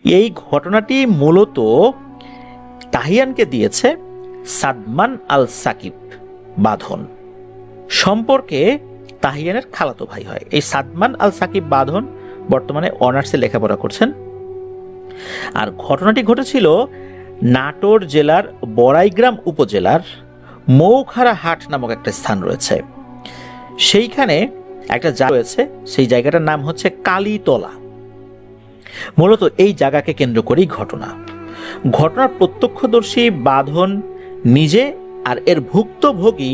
এই ঘটনাটি মূলত তাহিয়ানকে দিয়েছে সাদমান আল সাকিব বাঁধন। সম্পর্কে তাহিয়ানের খালাতো ভাই হয়। এই সাদমান আল সাকিব বাঁধন বর্তমানে অনার্সে লেখাপড়া করছেন। আর ঘটনাটি ঘটেছিল নাটোর জেলার বড়াইগ্রাম উপজেলার মৌখারা হাট নামক একটা স্থান রয়েছে, সেইখানে একটা জায়গা রয়েছে, সেই জায়গাটার নাম হচ্ছে কালীতলা। মূলত এই জায়গাকে কেন্দ্র করেই ঘটনার প্রত্যক্ষদর্শী বাঁধন নিজে আর এর ভুক্তভোগী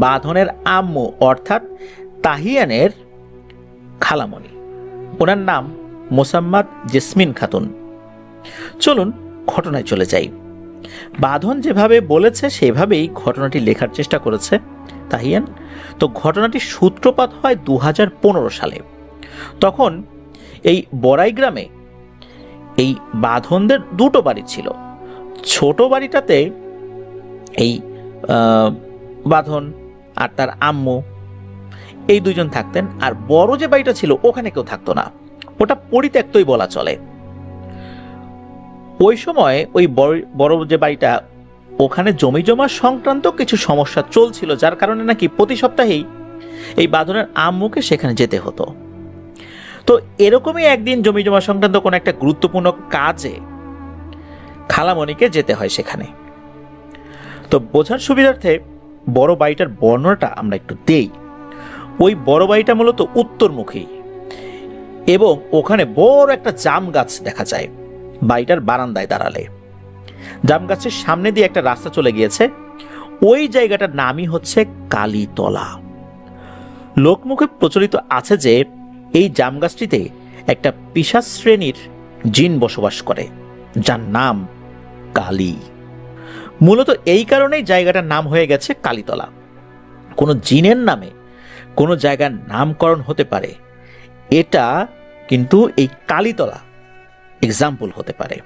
বাঁধনের আম্মু অর্থাৎ তাহিয়ানের খালামণি, ওনার নাম মোসাম্মদ জেসমিন খাতুন। চলুন ঘটনায় চলে যাই। বাঁধন যেভাবে বলেছে সেভাবেই ঘটনাটি লেখার চেষ্টা করেছে তাহিয়ান। তো ঘটনাটির সূত্রপাত হয় 2015 সালে। তখন এই বড়াইগ্রামে এই বাঁধনদের দুটো বাড়ি ছিল। ছোট বাড়িটাতে এই বাঁধন আর তার আম্মু এই দুইজন থাকতেন, আর বড় যে বাড়িটা ছিল ওখানে কেউ থাকতো না, ওটা পরিত্যক্তই বলা চলে। ওই সময় ওই বড় যে বাড়িটা, ওখানে জমি জমা সংক্রান্ত কিছু সমস্যা চলছিল, যার কারণে নাকি প্রতি সপ্তাহেই এই বাঁধনের আম্মুকে সেখানে যেতে হতো। তো এরকমই একদিন জমি জমা সংক্রান্ত কোনো একটা গুরুত্বপূর্ণ কাজে খালামণিকে যেতে হয় সেখানে। তো বোঝার সুবিধার্থে বড় বাড়িটার বর্ণনাটা আমরা একটু দেই। ওই বড় বাড়িটা মূলত উত্তরমুখী এবং ওখানে বড় একটা জাম গাছ দেখা যায় বাড়িটার বারান্দায় দাঁড়ালে। জাম গাছের সামনে দিয়ে একটা রাস্তা চলে গিয়েছে। ওই জায়গাটার নামই হচ্ছে কালীতলা। লোকমুখে প্রচলিত আছে যে এই জাম গাছটিতে একটা পিশাচ শ্রেণীর জিন বসবাস করে, যার নাম কালী। মূলত এই কারণেই জায়গাটার নাম হয়ে গেছে কালীতলা। কোনো জিনের নামে কোনো জায়গার নামকরণ হতে পারে, এটা কিন্তু এই কালীতলা এক্সাম্পল হতে পারে।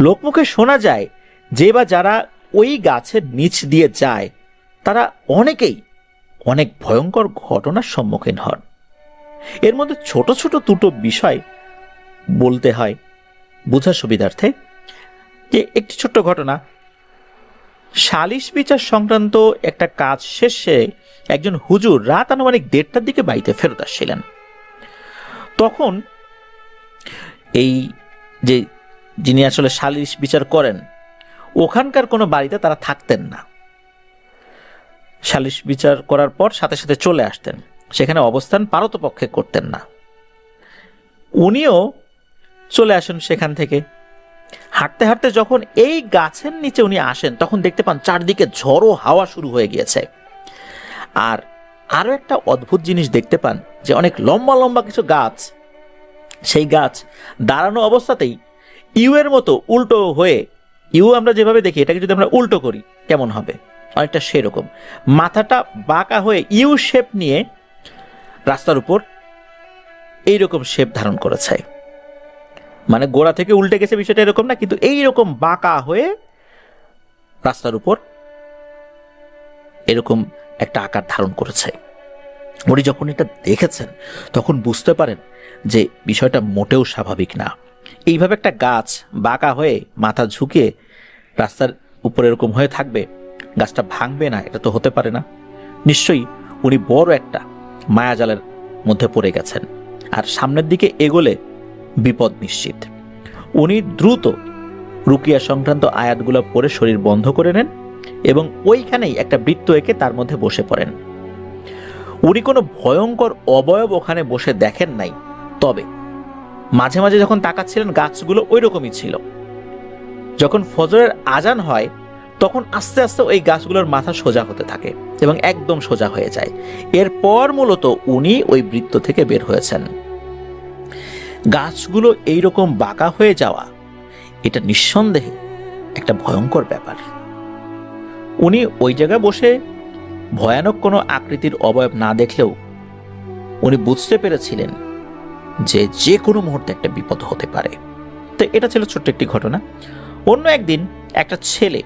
লোকমুখে শোনা যায় যে বা যারা ওই গাছের নিচ দিয়ে যায় তারা অনেকেই অনেক ভয়ঙ্কর ঘটনার সম্মুখীন হন। এর মধ্যে ছোট ছোট দুটো বিষয় বলতে হয় বোঝার সুবিধার্থে। যে একটি ছোট্ট ঘটনা, সালিশ বিচার সংক্রান্ত একটা কাজ শেষে একজন হুজুর রাত আনুমানিক 1:30টার দিকে বাড়িতে ফেরত আসছিলেন। তখন এই যে যিনি আসলে সালিশ বিচার করেন ওখানকার কোনো বাড়িতে তারা থাকতেন না। সালিশ বিচার করার পর সাথে সাথে চলে আসতেন, সেখানে অবস্থান পারতপক্ষে করতেন না। উনিও চলে আসেন সেখান থেকে। হাঁটতে হাঁটতে যখন এই গাছের নিচে উনি আসেন তখন দেখতে পান চারদিকে ঝড়ো হাওয়া শুরু হয়ে গিয়েছে। আর আরো একটা অদ্ভুত জিনিস দেখতে পান যে অনেক লম্বা লম্বা কিছু গাছ, সেই গাছ দাঁড়ানো অবস্থাতেই ইউ এর মতো উল্টো হয়ে, ইউ আমরা যেভাবে দেখি এটাকে যদি আমরা উল্টো করি কেমন হবে, অনেকটা সেরকম মাথাটা বাঁকা হয়ে ইউ শেপ নিয়ে রাস্তার উপর এইরকম শেপ ধারণ করেছে। মানে গোড়া থেকে উল্টে গেছে বিষয়টা এরকম না, কিন্তু এইরকম বাঁকা হয়ে রাস্তার উপর এরকম একটা আকার ধারণ করেছে। উনি যখন এটা দেখেছেন তখন বুঝতে পারেন যে বিষয়টা মোটেও স্বাভাবিক না। এইভাবে একটা গাছ বাঁকা হয়ে মাথা ঝুঁকিয়ে রাস্তার উপর এরকম হয়ে থাকবে, গাছটা ভাঙবে না, এটা তো হতে পারে না। নিশ্চয়ই উনি বড় একটা মায়াজালের মধ্যে পড়ে গেছেন, আর সামনের দিকে এগোলে বিপদ নিশ্চিত। উনি দ্রুত রুকিয়া সংক্রান্ত আয়াতগুলো পড়ে শরীর বন্ধ করে নেন এবং ওইখানেই একটা বৃত্ত এঁকে তার মধ্যে বসে পড়েন। উনি কোনো ভয়ঙ্কর অবয়ব ওখানে বসে দেখেন নাই, তবে মাঝে মাঝে যখন তাকাচ্ছিলেন গাছগুলো ওই রকমই ছিল। যখন ফজরের আজান হয় তখন আস্তে আস্তে ওই গাছগুলোর মাথা সোজা হতে থাকে এবং একদম সোজা হয়ে যায়। এরপর মূলত উনি ওই বৃত্ত থেকে বের হয়েছেন। গাছগুলো এইরকম বাঁকা হয়ে যাওয়া এটা নিঃসন্দেহে একটা ভয়ঙ্কর ব্যাপার। উনি ওই জায়গায় বসে ভয়ানক কোনো আকৃতির অবয়ব না দেখলেও উনি বুঝতে পেরেছিলেন যে যে কোনো মুহূর্তে একটা বিপদ হতে পারে। তো এটা ছিল ছোট্ট একটি ঘটনা। অন্য একদিন একটা ছেলে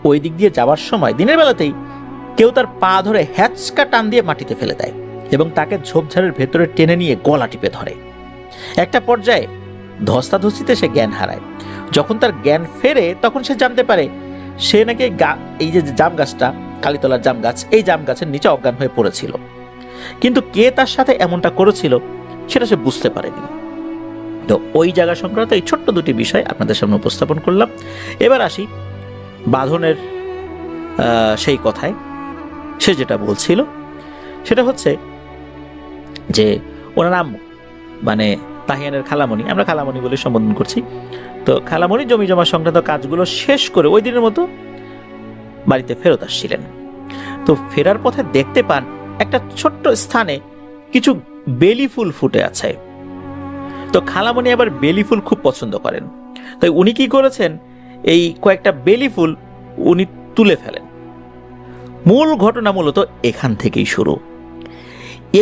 ওই দিক দিয়ে যাওয়ার সময় দিনের বেলাতেই কেউ তার পা ধরে হ্যাচকা টান দিয়ে মাটিতে ফেলে দেয় এবং তাকে ঝোপঝাড়ের ভেতরে টেনে নিয়ে গলা টিপে ধরে। একটা পর্যায়ে ধস্তাধস্তিতে সে জ্ঞান হারায়। যখন তার জ্ঞান ফেরে তখন সে জানতে পারে সে নাকি এই যে জাম গাছটা, কালীতলার জাম গাছ, এই জাম গাছের নিচে অজ্ঞান হয়ে পড়েছিল, কিন্তু কে তার সাথে এমনটা করেছিল সেটা সে বুঝতে পারেনি। তো ওই জায়গা সংক্রান্ত এই ছোট্ট দুটি বিষয় আপনাদের সামনে উপস্থাপন করলাম। এবার আসি বাঁধনের সেই কথায়। সে যেটা বলছিল সেটা হচ্ছে যে ওনার নাম মানে তাহিয়ানের খালামণি, আমরা খালামণি বলে সম্বোধন করছি, তো খালামণি জমি জমা সংক্রান্ত কাজগুলো শেষ করে ওই দিনের মতো বাড়িতে ফেরত আসছিলেন। তো ফেরার পথে দেখতে পান একটা ছোট্ট স্থানে কিছু বেলি ফুল ফুটে আছে। তো খালামণি আবার বেলি ফুল খুব পছন্দ করেন, তাই উনি কি করেছেন, এই কয়েকটা বেলি ফুল উনি তুলে ফেলেন। মূল ঘটনা মূলত এখান থেকেই শুরু।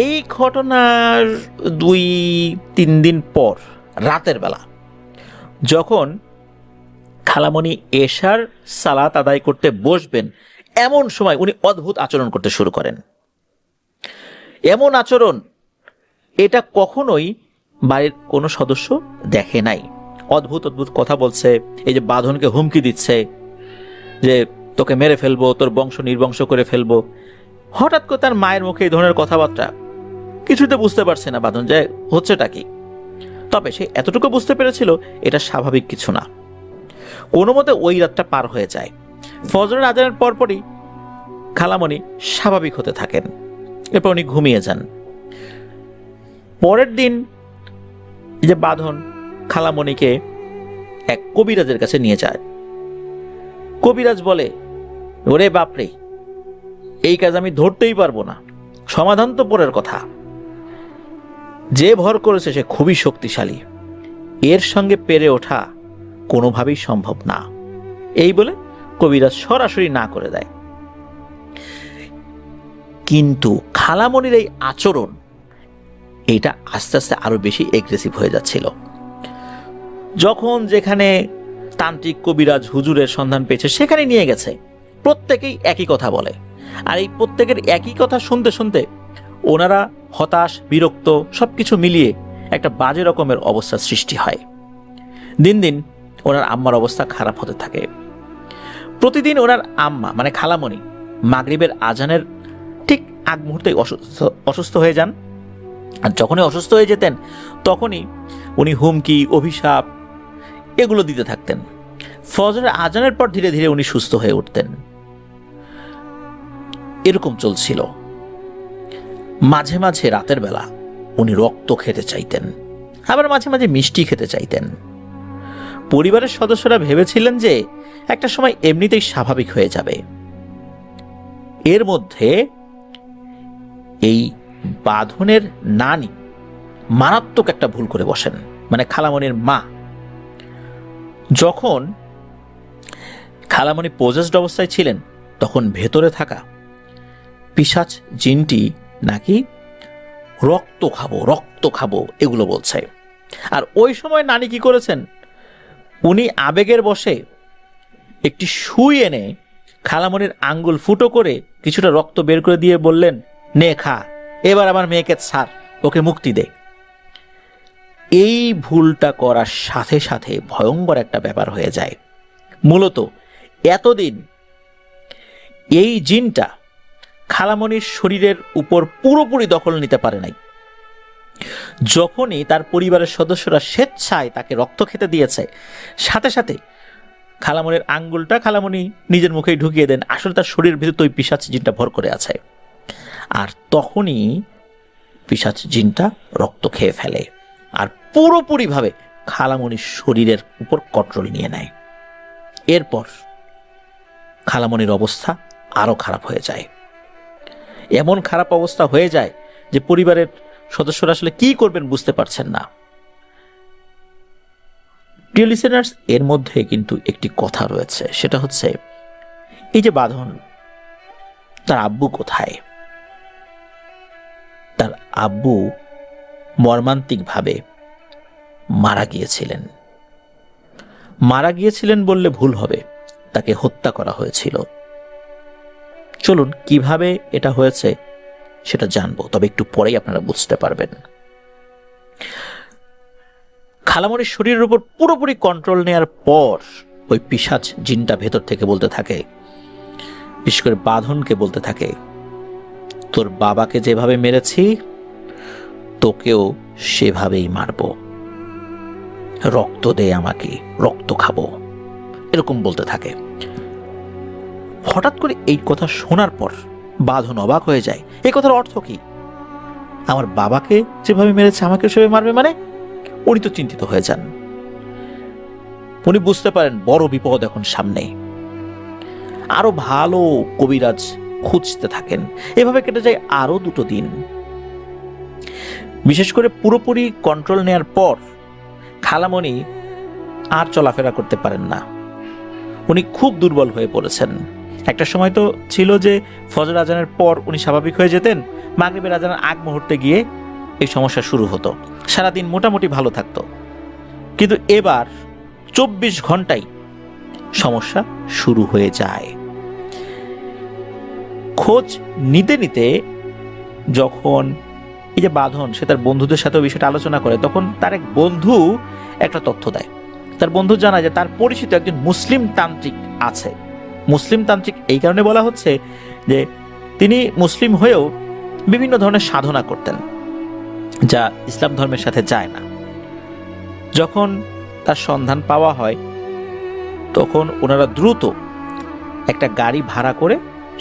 এই ঘটনার 2-3 দিন পর রাতের বেলা যখন খালামণি এশার সালাত আদায় করতে বসবেন, এমন সময় উনি অদ্ভুত আচরণ করতে শুরু করেন। এমন আচরণ এটা কখনোই বাড়ির কোনো সদস্য দেখে নাই। অদ্ভুত অদ্ভুত কথা বলছে, এই যে বাঁধনকে হুমকি দিচ্ছে যে তোকে মেরে ফেলবো, তোর বংশ নির্বংশ করে ফেলবো। হঠাৎ করে তার মায়ের মুখে এই ধরনের কথাবার্তা, কিছুতে বুঝতে পারছে না বাঁধন যে হচ্ছেটা কি। তবে সে এতটুকু বুঝতে পেরেছিল এটা স্বাভাবিক কিছু না। কোনো মতে ওই রাতটা পার হয়ে যায়। ফজরের আজানের পরপরই খালামণি স্বাভাবিক হতে থাকেন, এরপর উনি ঘুমিয়ে যান। পরের দিন যে বাঁধন খালামণিকে এক কবিরাজের কাছে নিয়ে যায়। কবিরাজ বলে, ওরে বাপরে, এই কাজ আমি ধরতেই পারবো না, সমাধান তো পরের কথা। যে ভর করেছে সে খুবই শক্তিশালী, এর সঙ্গে পেরে ওঠা কোনোভাবেই সম্ভব না। এই বলে কবিরাজ সরাসরি না করে দেয়। কিন্তু খালামণির এই আচরণ এটা আস্তে আস্তে আরো বেশি এগ্রেসিভ হয়ে যাচ্ছিল। যখন যেখানে তান্ত্রিক কবিরাজ হুজুরের সন্ধান পেয়েছে সেখানে নিয়ে গেছে, প্রত্যেকেই একই কথা বলে। আর এই প্রত্যেকের একই কথা শুনতে শুনতে ওনারা হতাশ, বিরক্ত, সবকিছু মিলিয়ে একটা বাজে রকমের অবস্থার সৃষ্টি হয়। দিন দিন ওনার আম্মার অবস্থা খারাপ হতে থাকে। প্রতিদিন ওনার আম্মা মানে খালামণি মাগরিবের আজানের ঠিক আগ মুহূর্তে অসুস্থ হয়ে যান। আর যখনই অসুস্থ হয়ে যেতেন তখনই উনি হুমকি, অভিশাপ এগুলো দিতে থাকতেন। ফজরের আজানের পর ধীরে ধীরে উনি সুস্থ হয়ে উঠতেন। এরকম চলছিল। মাঝে মাঝে রাতের বেলা উনি রক্ত খেতে চাইতেন, আবার মাঝে মাঝে মিষ্টি খেতে চাইতেন। পরিবারের সদস্যরা ভেবেছিলেন যে একটা সময় এমনিতেই স্বাভাবিক হয়ে যাবে। এর মধ্যে এই বাঁধনের নানি মারাত্মক একটা ভুল করে বসেন, মানে খালামণির মা। যখন খালামণি পজেসড অবস্থায় ছিলেন তখন ভেতরে থাকা পিশাচ জিনটি নাকি রক্ত খাবো এগুলো বলছে। আর ওই সময় নানি কি করেছেন, উনি আবেগের বশে একটি সুই এনে খালামণির আঙ্গুল ফুটো করে কিছুটা রক্ত বের করে দিয়ে বললেন, নে খা, এবার আমার মেয়েকে ছাড়, ওকে মুক্তি দে। এই ভুলটা করার সাথে সাথে ভয়ঙ্কর একটা ব্যাপার হয়ে যায়। মূলত এতদিন এই জিনটা খালামণির শরীরের উপর পুরোপুরি দখল নিতে পারে নাই। যখনই তার পরিবারের সদস্যরা স্বেচ্ছায় তাকে রক্ত খেতে দিয়েছে, সাথে সাথে খালামণির আঙ্গুলটা খালামণি নিজের মুখেই ঢুকিয়ে দেন। আসলে তার শরীরের ভিতর ওই পিশাচ জিনটা ভর করে আছে। আর তখনই পিশাচ জিনটা রক্ত খেয়ে ফেলে আর পুরোপুরিভাবে খালামণির শরীরের উপর কন্ট্রোল নিয়ে নেয়। এরপর খালামণির অবস্থা আরো খারাপ হয়ে যায়। এমন খারাপ অবস্থা হয়ে যায় যে পরিবারের সদস্যরা আসলে কি করবেন বুঝতে পারছেন না। ডিয়ার লিসেনার্স, এর মধ্যে কিন্তু একটি কথা রয়েছে, সেটা হচ্ছে এই যে বাঁধন, তার আব্বু কোথায়? তার আব্বু মর্মান্তিকভাবে মারা গিয়েছিলেন বললে ভুল হবে, তাকে হত্যা করা হয়েছিল। চলুন কিভাবে এটা হয়েছে সেটা জানবো, তবে একটু পরেই আপনারা বুঝতে পারবেন। খালামণির শরীরের উপর পুরোপুরি কন্ট্রোল নেয়ার পর ওই পিশাচ জিনটা ভেতর থেকে বলতে থাকে, বিশেষ করে বাঁধনকে বলতে থাকে, তোর বাবাকে যেভাবে মেরেছি তোকেও সেভাবেই মারব, রক্ত দে আমাকে, রক্ত খাবো, এরকম বলতে থাকে। হঠাৎ করে এই কথা শোনার পর বাঁধন অবাক হয়ে যায়। এই কথার অর্থ কি? আমার বাবাকে যেভাবে মেরেছে আমাকে সেভাবে মারবে মানে? উনি তো চিন্তিত হয়ে যান। উনি বুঝতে পারেন বড় বিপদ এখন সামনে। আরো ভালো কবিরাজ খুঁজতে থাকেন। এভাবে কেটে যায় আরো 2 দিন। বিশেষ করে পুরোপুরি কন্ট্রোল নেয়ার পর খালামণি আর চলাফেরা করতে পারেন না। উনি খুব দুর্বল হয়ে পড়েছেন। একটা সময় তো ছিল যে ফজর আজানের পর উনি স্বাভাবিক হয়ে যেতেন, মাগরিবের আজানের আগ মুহূর্তে গিয়ে এই সমস্যা শুরু হতো, সারাদিন মোটামুটি ভালো থাকতো। কিন্তু এবার 24 ঘন্টাই সমস্যা শুরু হয়ে যায়। খোঁজ নিতে নিতে যখন এই যে বাঁধন সে তার বন্ধুদের সাথে বিষয়টা আলোচনা করে, তখন তার এক বন্ধু একটা তথ্য দেয়। তার বন্ধু জানায় যে তার পরিচিত একজন মুসলিম তান্ত্রিক আছে। মুসলিম তান্ত্রিক এই কারণে বলা হচ্ছে যে তিনি মুসলিম হয়েও বিভিন্ন ধরনের সাধনা করতেন যা ইসলাম ধর্মের সাথে যায় না। যখন তার সন্ধান পাওয়া হয় তখন ওনারা দ্রুত একটা গাড়ি ভাড়া করে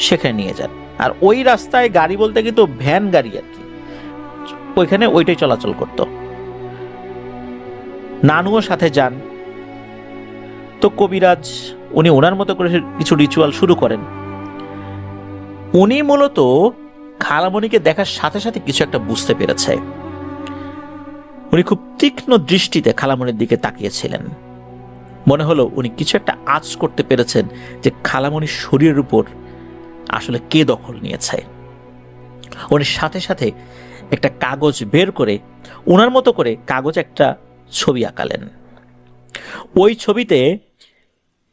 সেখানে নিয়ে যান। আর ওই রাস্তায় গাড়ি বলতে কিন্তু ভ্যান গাড়ি আর কি, ওইখানে ওইটাই চলাচল করত। নানুও সাথে যান। তো কবিরাজ উনি ওনার মতো করে কিছু রিচুয়াল শুরু করেন। উনি মূলত খালামণিকে দেখার সাথে সাথে কিছু একটা বুঝতে পেরেছে। উনি খুব তীক্ষ্ণ দৃষ্টিতে খালামণির দিকে তাকিয়েছিলেন। মনে হলো উনি কিছু একটা আঁচ করতে পেরেছেন যে খালামণির শরীরের উপর আসলে কে দখল নিয়েছে। উনি সাথে সাথে একটা কাগজ বের করে ওনার মতো করে কাগজে একটা ছবি আঁকালেন। ওই ছবিতে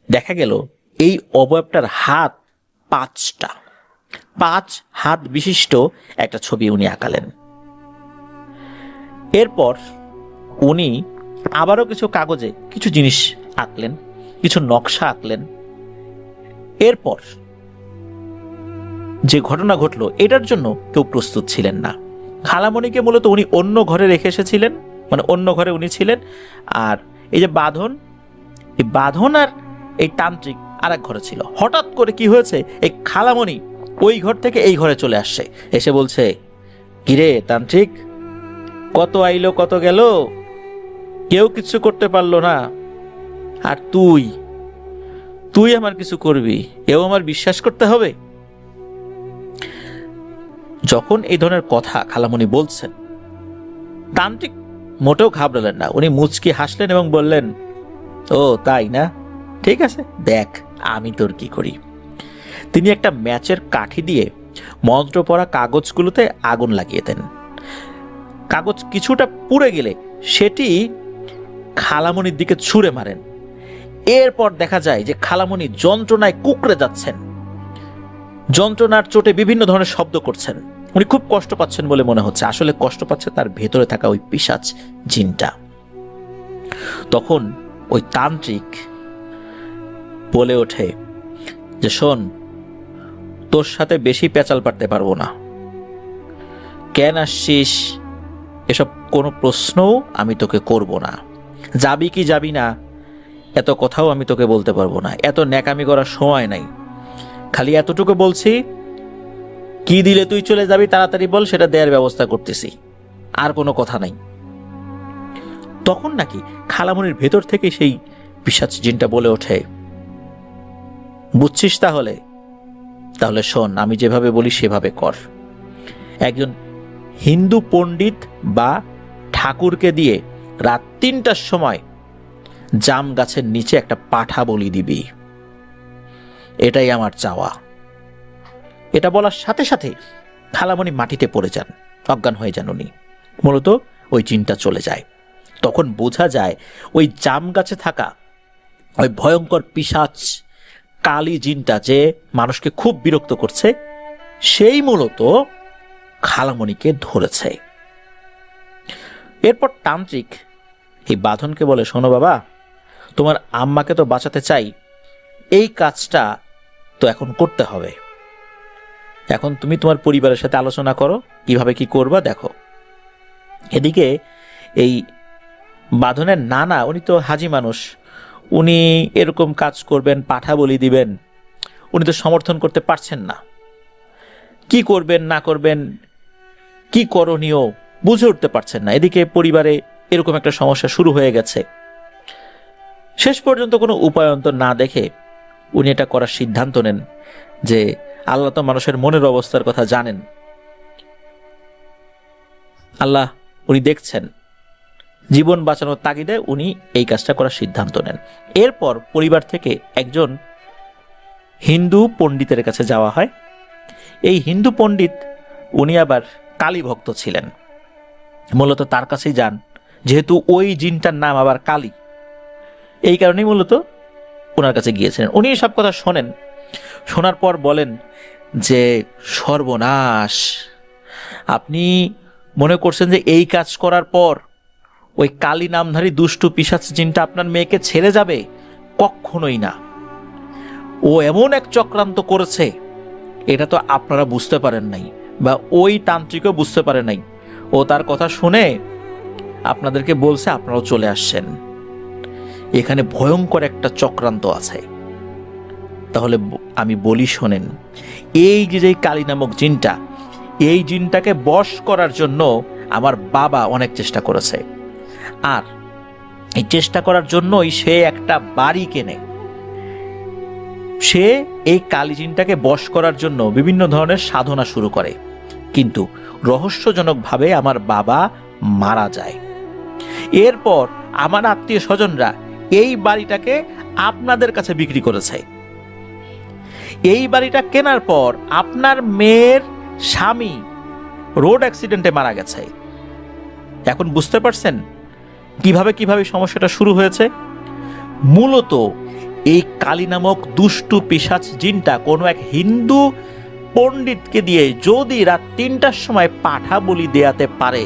দেখা গেল এই অবয়বটার হাত 5টা, 5 হাত বিশিষ্ট একটা ছবি উনি আঁকালেন। এরপর উনি আবারও কিছু কাগজে কিছু জিনিস আঁকলেন, কিছু নকশা আঁকলেন। এরপর যে ঘটনা ঘটলো এটার জন্য কেউ প্রস্তুত ছিলেন না। খালামণিকে মূলত উনি অন্য ঘরে রেখে এসেছিলেন, মানে অন্য ঘরে উনি ছিলেন, আর এই যে বাঁধন, এই বাঁধন আর এই তান্ত্রিক আর এক ঘরে ছিল। হঠাৎ করে কি হয়েছে, এই খালামণি ওই ঘর থেকে এই ঘরে চলে আসছে, এসে বলছে, কিরে তান্ত্রিক, কত আইলো কত গেল, কেউ কিছু করতে পারলো না, আর তুই আমার কিছু করবি, এও আমার বিশ্বাস করতে হবে? যখন এই ধরনের কথা খালামণি বলছেন, তান্ত্রিক মোটেও ঘাবড়ালেন না। উনি মুচকি হাসলেন এবং বললেন, ও তাই না, ঠিক আছে, দেখ আমি তোর কি করি। তিনি একটা ম্যাচের কাঠি দিয়ে মন্ত্র পড়া কাগজগুলোতে আগুন লাগিয়ে দেন। কাগজ কিছুটা পুড়ে গেলে সেটি খালামণির দিকে ছুঁড়ে মারেন। এরপর দেখা যায় যে খালামণি যন্ত্রণায় কুঁকড়ে যাচ্ছেন, যন্ত্রণার চোটে বিভিন্ন ধরনের শব্দ করছেন। উনি খুব কষ্ট পাচ্ছেন বলে মনে হচ্ছে, আসলে কষ্ট পাচ্ছে তার ভেতরে থাকা ওই পিশাচ জিনটা। তখন ওই তান্ত্রিক বলে ওঠে যে, শোন, তোর সাথে বেশি পেঁচাল পারতে পারবো না, কেন আসছিস এসব কোনো প্রশ্নও আমি তোকে করব না, যাবি কি যাবি না এত কথাও আমি তোকে বলতে পারবো না, এত ন্যাকামি করার সময় নাই, খালি এতটুকু বলছি, কি দিলে তুই চলে যাবি তাড়াতাড়ি বল, সেটা দেওয়ার ব্যবস্থা করতেছি, আর কোনো কথা নাই। তখন নাকি খালামণির ভেতর থেকে সেই পিশাচ জিনটা বলে ওঠে, বুঝছিস তাহলে শোন, আমি যেভাবে বলি সেভাবে কর। একজন হিন্দু পণ্ডিত বা ঠাকুরকে দিয়ে রাত 3টার সময় জাম গাছের নিচে একটা পাঠা বলি দিবি, এটাই আমার চাওয়া। এটা বলার সাথে সাথে খালামণি মাটিতে পড়ে যান, অজ্ঞান হয়ে যান উনি। মূলত ওই জিনটা চলে যায়। তখন বোঝা যায় ওই জাম গাছে থাকা ওই ভয়ঙ্কর পিশাচ কালী জিনটা যে মানুষকে খুব বিরক্ত করছে, সেই মূলত খালামণিকে ধরেছে। এরপর তান্ত্রিক এই বাঁধনকে বলে, শোনো বাবা, তোমার আম্মাকে তো বাঁচাতে চাই, এই কাজটা তো এখন করতে হবে। এখন তুমি তোমার পরিবারের সাথে আলোচনা করো কিভাবে কি করবা দেখো। এদিকে এই বাঁধনের নানা, উনি তো হাজি মানুষ, উনি এরকম কাজ করবেন, পাঠা বলি দিবেন, উনি তো সমর্থন করতে পারছেন না। কি করবেন না করবেন, কি করণীয় বুঝে উঠতে পারছেন না। এদিকে পরিবারে এরকম একটা সমস্যা শুরু হয়ে গেছে। শেষ পর্যন্ত কোনো উপায়ন্তর না দেখে উনি এটা করার সিদ্ধান্ত নেন যে আল্লাহ তো মানুষের মনের অবস্থার কথা জানেন, আল্লাহ উনি দেখছেন, জীবন বাঁচানোর তাগিদে উনি এই কাজটা করার সিদ্ধান্ত নেন। এরপর পরিবার থেকে একজন হিন্দু পণ্ডিতের কাছে যাওয়া হয়। এই হিন্দু পণ্ডিত উনি আবার কালী ভক্ত ছিলেন, মূলত তার কাছেই যান, যেহেতু ওই জিনটার নাম আবার কালী, এই কারণেই মূলত ওনার কাছে গিয়েছিলেন। উনি সব কথা শোনেন, শোনার পর বলেন যে সর্বনাশ, আপনি মনে করছেন যে এই কাজ করার পর ওই কালী নামধারী দুষ্টু পিশাচ জিনটা আপনার মেয়েকে ছেড়ে যাবে? কখনোই না। ও এমন এক চক্রান্ত করেছে, এটা তো আপনারা বুঝতে পারেন নাই, বা ওই তান্ত্রিকও বুঝতে পারে নাই। ও তার কথা শুনে আপনাদেরকে বলছে, আপনারাও চলে আসছেন। এখানে ভয়ঙ্কর একটা চক্রান্ত আছে। তাহলে আমি বলি শোনেন, এই যে কালী নামক জিনটা, এই জিনটাকে বশ করার জন্য আমার বাবা অনেক চেষ্টা করেছে, আর এই চেষ্টা করার জন্যই সে একটা বাড়ি কেনে। সে এই কালী জিনটাকে বশ করার জন্য বিভিন্ন ধরনের সাধনা শুরু করে, কিন্তু রহস্যজনকভাবে আমার বাবা মারা যায়। এরপর আমার আত্মীয় স্বজনরা এই বাড়িটাকে আপনাদের কাছে বিক্রি করেছে। এই বাড়িটা কেনার পর আপনার মেয়ের স্বামী রোড অ্যাক্সিডেন্টে মারা গেছে। এখন বুঝতে পারছেন কিভাবে কিভাবে সমস্যাটা শুরু হয়েছে? মূলত এই কালী নামক দুষ্টু পিশাচ জিনটা কোনো এক হিন্দু পণ্ডিতকে দিয়ে যদি রাত ৩টার সময় পাঠা বলি দেয়াতে পারে,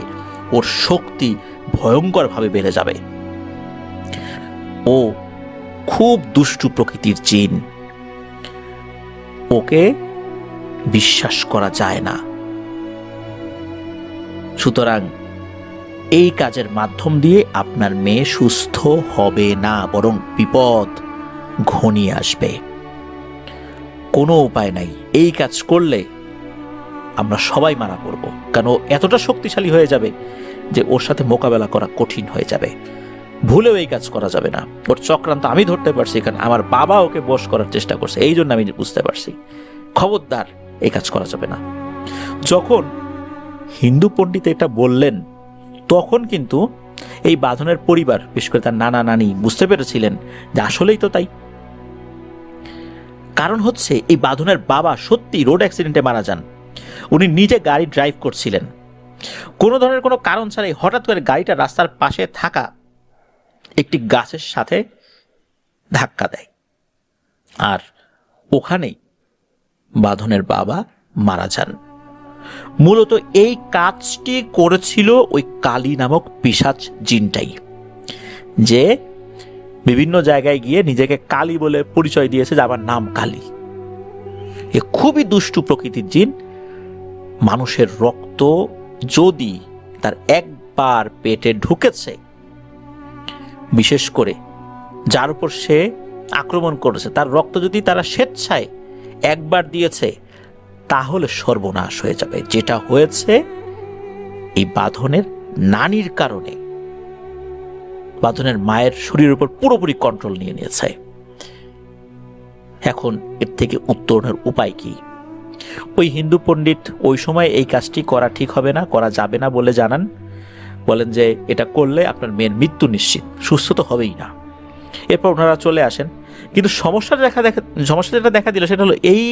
ওর শক্তি ভয়ঙ্করভাবে বেড়ে যাবে। ও খুব দুষ্টু প্রকৃতির জিন, ওকে বিশ্বাস করা যায় না। সুতরাং এই কাজের মাধ্যম দিয়ে আপনার মেয়ে সুস্থ হবে না, বরং বিপদ ঘনিয়ে আসবে। কোনো উপায় নাই, এই কাজ করলে আমরা সবাই মারা পড়ব, কারণ ও এতটা শক্তিশালী হয়ে যাবে যে ওর সাথে মোকাবেলা করা কঠিন হয়ে যাবে। ভুলেও এই কাজ করা যাবে না। ওর চক্রান্ত আমি ধরতে পারছি, কারণ আমার বাবা ওকে বশ করার চেষ্টা করছে, এই জন্য আমি বুঝতে পারছি। খবরদার, এই কাজ করা যাবে না। যখন হিন্দু পণ্ডিত এটা বললেন, তখন কিন্তু এই বাঁধনের পরিবার, বিশেষ করে তার নানা নানি বুঝতে পেরেছিলেন যে আসলেই তো তাই। কারণ হচ্ছে এই বাঁধনের বাবা সত্যি রোড অ্যাক্সিডেন্টে মারা যান। উনি নিজে গাড়ি ড্রাইভ করছিলেন, কোনো ধরনের কোনো কারণ ছাড়াই হঠাৎ করে গাড়িটা রাস্তার পাশে থাকা একটি গাছের সাথে ধাক্কা দেয়, আর ওখানেই বাঁধনের বাবা মারা যান। মূলত এই কাজটি করেছিল ওই কালী নামক পিশাচ জিনটাই, যে বিভিন্ন জায়গায় গিয়ে নিজেকে কালী বলে পরিচয় দিয়েছে যে আমার নাম কালী। এ খুবই দুষ্টু প্রকৃতির জিন। মানুষের রক্ত যদি তার একবার পেটে ঢুকেছে, বিশেষ করে যার উপর সে আক্রমণ করেছে, তার রক্ত যদি তারা স্বেচ্ছায় একবার দিয়েছে, তাহলে সর্বনাশ হয়ে যাবে। যেটা হয়েছে এই বাঁধনের নানির কারণে। বাঁধনের মায়ের শরীরের উপর পুরোপুরি কন্ট্রোল নিয়ে নিয়েছে। এখন এর থেকে উত্তরণের উপায় কি? ওই হিন্দু পণ্ডিত ওই সময় এই কাজটি করা ঠিক হবে না, করা যাবে না বলে জানান। বলেন যে এটা করলে আপনার মেয়ের মৃত্যু নিশ্চিত, সুস্থ তো হবেই না। এরপর ওনারা চলে আসেন, কিন্তু সমস্যা যেটা দেখা দিল সেটা হলো এই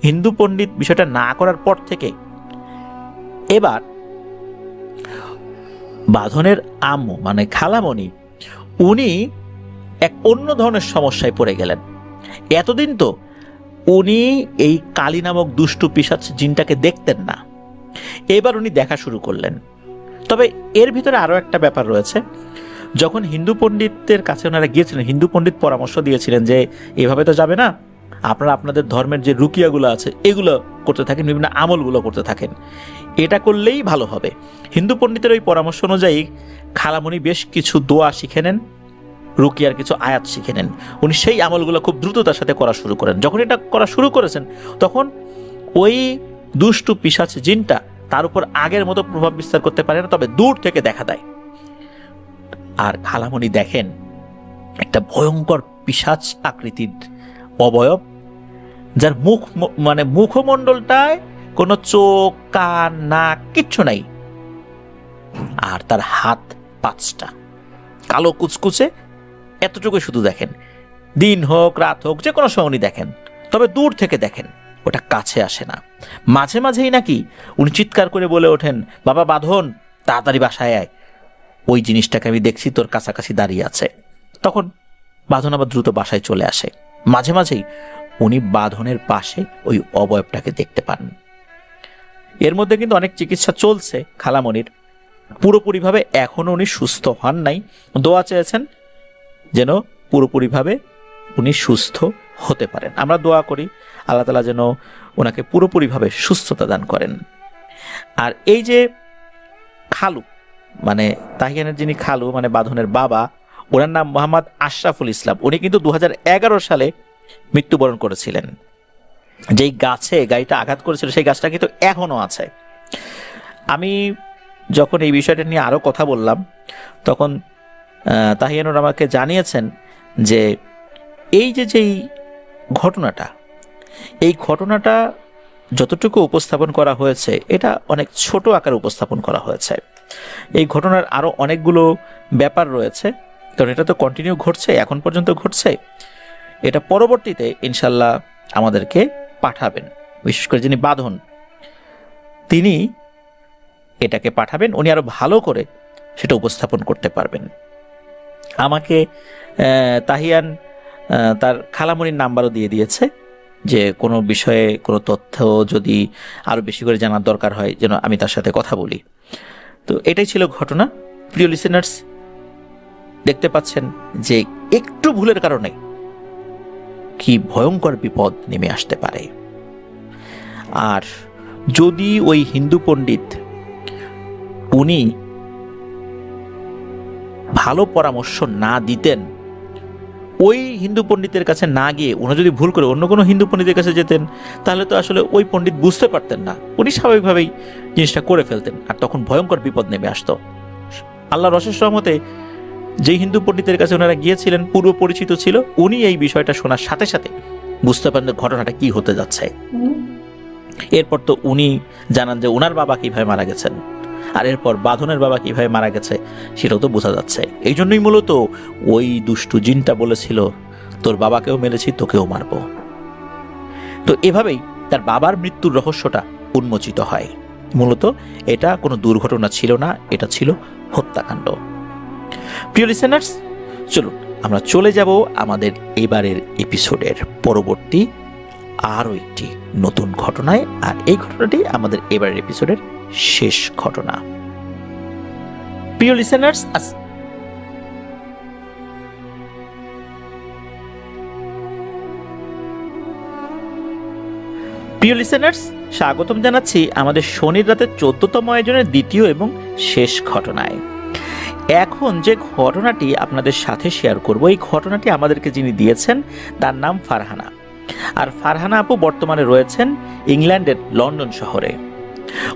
হিন্দু পণ্ডিত বিষয়টা না করার পর থেকে এবার বাঁধনের আম্মু মানে খালামণি, উনি এক অন্য ধরনের সমস্যায় পড়ে গেলেন। এতদিন তো উনি এই কালী নামক দুষ্টু পিশাচ জিনটাকে দেখতেন না, এবার উনি দেখা শুরু করলেন। তবে এর ভিতরে আরো একটা ব্যাপার রয়েছে। যখন হিন্দু পণ্ডিতের কাছে ওনারা গিয়েছিলেন, হিন্দু পণ্ডিত পরামর্শ দিয়েছিলেন যে এভাবে তো যাবে না, আপনারা আপনাদের ধর্মের যে রুকিয়াগুলো আছে এগুলো করতে থাকেন, বিভিন্ন আমলগুলো করতে থাকেন, এটা করলেই ভালো হবে। হিন্দু পণ্ডিতের ওই পরামর্শ অনুযায়ী খালামণি বেশ কিছু দোয়া শিখে নেন, রুকিয়ার কিছু আয়াত শিখে নেন। উনি সেই আমলগুলো খুব দ্রুততার সাথে করা শুরু করেন। যখন এটা করা শুরু করেছেন তখন ওই দুষ্টু পিশাচ জিনটা তার উপর আগের মতো প্রভাব বিস্তার করতে পারে না, তবে দূর থেকে দেখা দেয়। আর খালামণি দেখেন একটা ভয়ঙ্কর পিশাচ আকৃতির অবয়ব, যার মানে মুখমণ্ডলটায় কোনো চোখ, কান, নাক কিচ্ছু নাই, আর তার হাত 5টা, কালো কুচকুচে, এতটুকু শুধু দেখেন। দিন হোক রাত হোক যে কোনো সময় উনি দেখেন, তবে দূর থেকে দেখেন, ওটা কাছে আসে না। মাঝে মাঝেই নাকি উনি চিৎকার করে বলে ওঠেন, বাবা বাঁধন, তাড়াতাড়ি বাসায় আয়, ওই জিনিসটাকে আমি দেখছি তোর কাছাকাছি দাঁড়িয়ে আছে। তখন বাঁধন আবার দ্রুত বাসায় চলে আসে। মাঝে মাঝেই উনি বাঁধনের পাশে ওই অবয়বটাকে দেখতে পান। এর মধ্যে কিন্তু অনেক চিকিৎসা চলছে খালামণির, পুরোপুরিভাবে এখনো উনি সুস্থ হন নাই। দোয়া চেয়েছেন যেন পুরোপুরিভাবে উনি সুস্থ হতে পারেন। আমরা দোয়া করি আল্লাহ তাআলা যেন ওনাকে পুরোপুরিভাবে সুস্থতা দান করেন। আর এই যে খালু, মানে তাহিয়ানের যিনি খালু, মানে বাঁধনের বাবা, ওনার নাম মোহাম্মদ আশরাফুল ইসলাম। উনি কিন্তু 2011 সালে মৃত্যুবরণ করেছিলেন। যেই গাছে গাড়িটা আঘাত করেছিল সেই গাছটা কিন্তু এখনো আছে। আমি যখন এই বিষয়টা নিয়ে আরো কথা বললাম তখন তাহিয়ানুর আমাকে জানিয়েছেন যে এই যেই ঘটনাটা, এই ঘটনাটা যতটুকু উপস্থাপন করা হয়েছে এটা অনেক ছোট আকারে উপস্থাপন করা হয়েছে। এই ঘটনার আরো অনেকগুলো ব্যাপার রয়েছে, কারণ এটা তো কন্টিনিউ ঘটছে, এখন পর্যন্ত ঘটছে। এটা পরবর্তীতে ইনশাল্লাহ আমাদেরকে পাঠাবেন, বিশেষ করে যিনি বাঁধন তিনি এটাকে পাঠাবেন, উনি আরো ভালো করে সেটা উপস্থাপন করতে পারবেন। আমাকে তাহিয়ান তার খালামণির নাম্বারও দিয়ে দিয়েছে, যে কোনো বিষয়ে কোনো তথ্য যদি আরো বেশি করে জানার দরকার হয় যেন আমি তার সাথে কথা বলি। তো এটাই ছিল ঘটনা। প্রিয় লিসেনার্স, দেখতে পাচ্ছেন যে একটু ভুলের কারণে কি ভয়ঙ্কর বিপদ নেমে আসতে পারে। আর যদি ওই হিন্দু পণ্ডিত উনি ভালো পরামর্শ না দিতেন, ওই হিন্দু পণ্ডিতের কাছে না গিয়ে উনি যদি ভুল করে অন্য কোনো হিন্দু পণ্ডিতের কাছে যেতেন, তাহলে তো আসলে ওই পণ্ডিত বুঝতে পারতেন না, উনি স্বাভাবিকভাবেই জিনিসটা করে ফেলতেন, আর তখন ভয়ঙ্কর বিপদ নেমে আসতো। আল্লাহর অশেষ রহমতে যে হিন্দু পণ্ডিতের কাছে ওনারা গিয়েছিলেন পূর্ব পরিচিত ছিল, উনি এই বিষয়টা শোনার সাথে সাথে বুঝতে পারেন ঘটনাটা কি হতে যাচ্ছে। এরপর তো উনি জানান যে ওনার বাবা কিভাবে মারা গেছেন, আর এরপর বাঁধনের বাবা কিভাবে মারা গেছে সেটাও তো বোঝা যাচ্ছে। এই জন্যই মূলত ওই দুষ্টু জিনটা বলেছিল, তোর বাবাকেও মেরেছি, তোকেও মারব। তো এভাবেই তার বাবার মৃত্যুর রহস্যটা উন্মোচিত হয়। মূলত এটা কোনো দুর্ঘটনা ছিল না, এটা ছিল হত্যাকাণ্ড। প্রিয় লিসেনার্স, চলুন আমরা চলে যাব আমাদের এবারের এপিসোডের পরবর্তী আরও একটি নতুন ঘটনায়, আর এই ঘটনাটি আমাদের এবারের এপিসোডের শেষ ঘটনা। প্রিয় লিসেনার্স, স্বাগতম জানাচ্ছি আমাদের শনির রাতের 14তম আয়োজনের দ্বিতীয় এবং শেষ ঘটনায়। এখন যে ঘটনাটি আপনাদের সাথে শেয়ার করব, এই ঘটনাটি আমাদেরকে যিনি দিয়েছেন তার নাম ফারহানা। আর ফারহানা আপু বর্তমানে রয়েছেন ইংল্যান্ডের লন্ডন শহরে।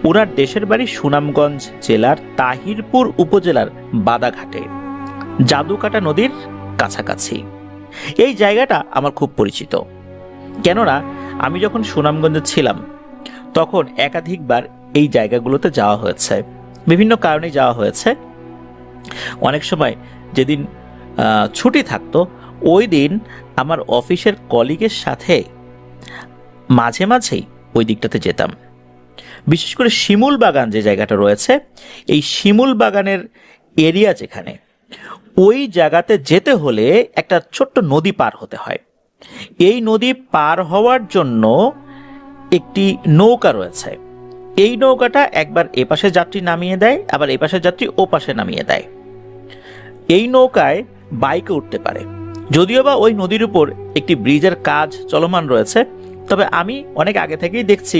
ওনার দেশের বাড়ি সুনামগঞ্জ জেলার তাহিরপুর উপজেলার বাদাঘাটে, জাদুকাটা নদীর কাছাকাছি। এই জায়গাটা আমার খুব পরিচিত, কেননা আমি যখন সুনামগঞ্জে ছিলাম তখন একাধিকবার এই জায়গাগুলোতে যাওয়া হয়েছে, বিভিন্ন কারণে যাওয়া হয়েছে। অনেক সময় যেদিন ছুটি থাকতো ওই দিন আমার অফিসের কলিগের সাথে মাঝে মাঝেই ওই দিকটাতে যেতাম। বিশেষ করে শিমুল বাগান যে জায়গাটা রয়েছে, এই শিমুল বাগানের এরিয়া যেখানে, ওই জায়গাতে যেতে হলে একটা ছোট্ট নদী পার হতে হয়। এই নদী পার হওয়ার জন্য একটি নৌকা রয়েছে। এই নৌকাটা একবার এপাশে যাত্রী নামিয়ে দেয়, আবার এপাশে যাত্রী ও পাশে নামিয়ে দেয়। এই নৌকায় বাইকে উঠতে পারে। যদিও বা ওই নদীর উপর একটি ব্রিজের কাজ চলমান রয়েছে, তবে আমি অনেক আগে থেকেই দেখছি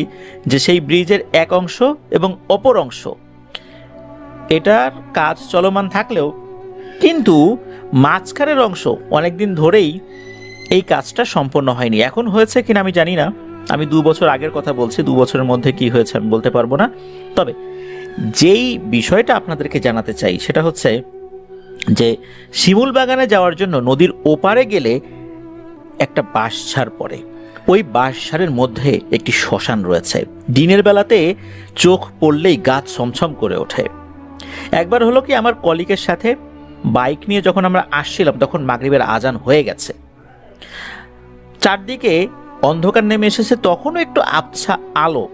যে সেই ব্রিজের এক অংশ এবং অপর অংশ এটার কাজ চলমান থাকলেও কিন্তু মাঝখানের অংশ অনেকদিন ধরেই এই কাজটা সম্পন্ন হয়নি। এখন হয়েছে কিনা আমি জানি না, আমি 2 বছর আগের কথা বলছি, 2 বছরের মধ্যে কি হয়েছে আমি বলতে পারবো না। তবে যেই বিষয়টা আপনাদেরকে জানাতে চাই সেটা হচ্ছে যে শিমুল বাগানে যাওয়ার জন্য নদীর ওপারে গেলে একটা বাঁশঝাড় পড়ে, ওই বাঁশঝাড়ের মধ্যে একটি শ্মশান রয়েছে। দিনের বেলাতে চোখ পড়লেই গা ছমছম করে ওঠে। একবার হলো কি, আমার কলিগের সাথে বাইক নিয়ে যখন আমরা আসছিলাম তখন মাগরিবের আজান হয়ে গেছে, চারদিকে অন্ধকার নেমে এসেছে, তখনও একটু আবছা আলো